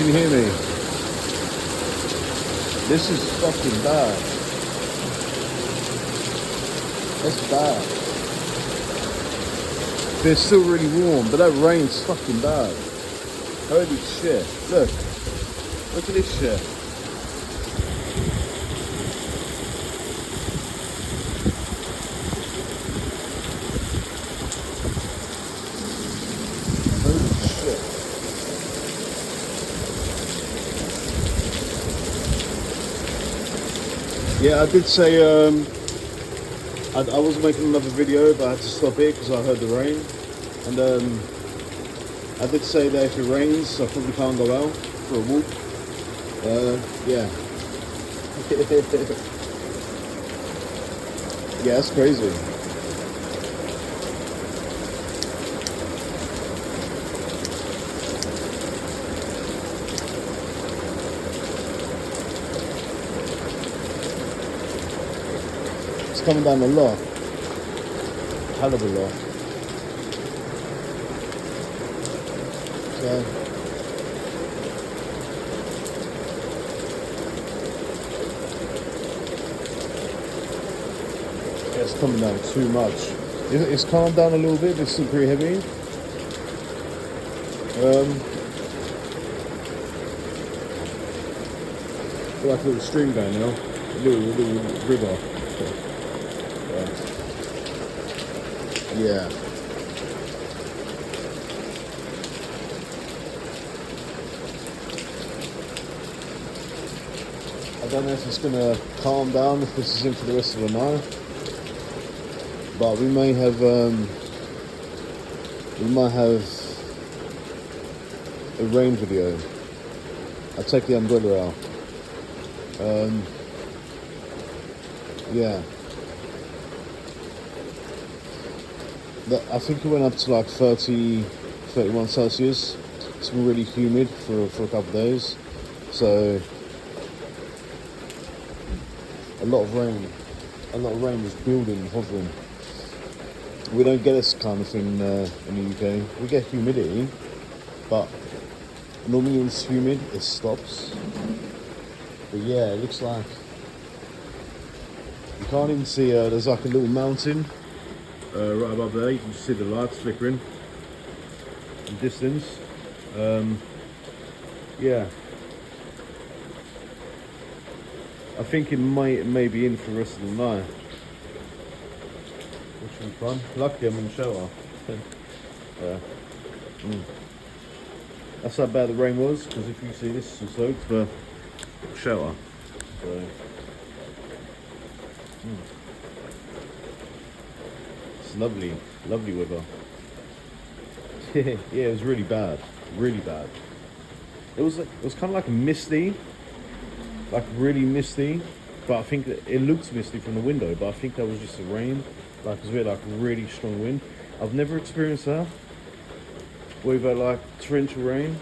can you hear me? This is fucking bad. That's bad. It's still really warm, but that rain's fucking bad. Holy shit. Look. Look at this shit. Holy shit. Yeah, I did say I was making another video, but I had to stop it because I heard the rain. And I did say that if it rains, I probably can't go out for a walk. Yeah. Yeah, that's crazy. It's coming down a lot. Hell of a lot. So, it's coming down too much. It's calmed down a little bit, but it's still pretty heavy. Like a little stream going now, a little river. Yeah. I don't know if it's gonna calm down if this is in for the rest of the night, but we might have a rain video. I'll take the umbrella out. Yeah. I think it went up to like 30, 31 Celsius. It's been really humid for a couple of days. So a lot of rain is building, hovering. We don't get this kind of thing in the UK. We get humidity, but normally when it's humid, it stops. But yeah, it looks like you can't even see. There's like a little mountain right above there. You can see the lights flickering in distance. Yeah, I think it may be in for the rest of the night, which should be fun. Luckily I'm in the shower. That's how bad the rain was, because if you see this is soaked for shower. So it's lovely weather. Yeah, it was really bad. It was kind of like misty, like really misty, but I think it looked misty from the window, but I think that was just the rain, like because we had like really strong wind. I've never experienced that. We've had like torrential rain,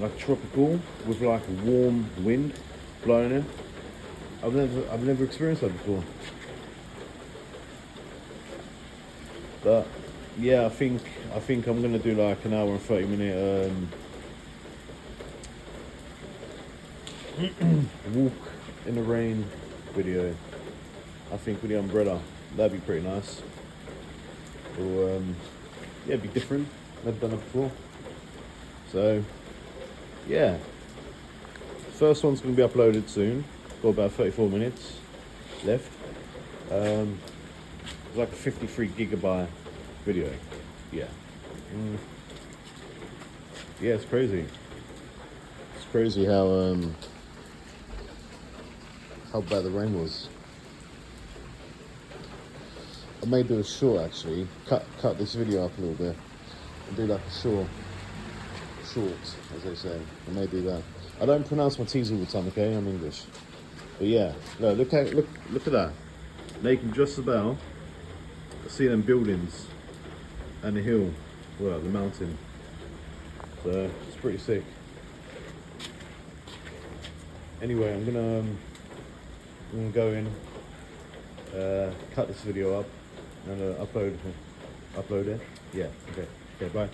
like tropical, with like a warm wind blowing in. I've never experienced that before. But yeah, I think I'm gonna do like an hour and 30-minute walk in the rain video. I think with the umbrella, that'd be pretty nice. Or yeah, it'd be different. Never done it before. So yeah, first one's gonna be uploaded soon. Got about 34 minutes left. It's like a 53 gigabyte video. Yeah. Yeah, it's crazy. It's crazy how bad the rain was. I may do a short actually. Cut this video up a little bit and do like a short, as they say. I may do that. I don't pronounce my T's all the time, okay? I'm English. But yeah, no, look at that. Now you can just about see them buildings and the hill, well, the mountain. So it's pretty sick. Anyway, I'm gonna go in, cut this video up, and upload it. Yeah. Okay. Bye.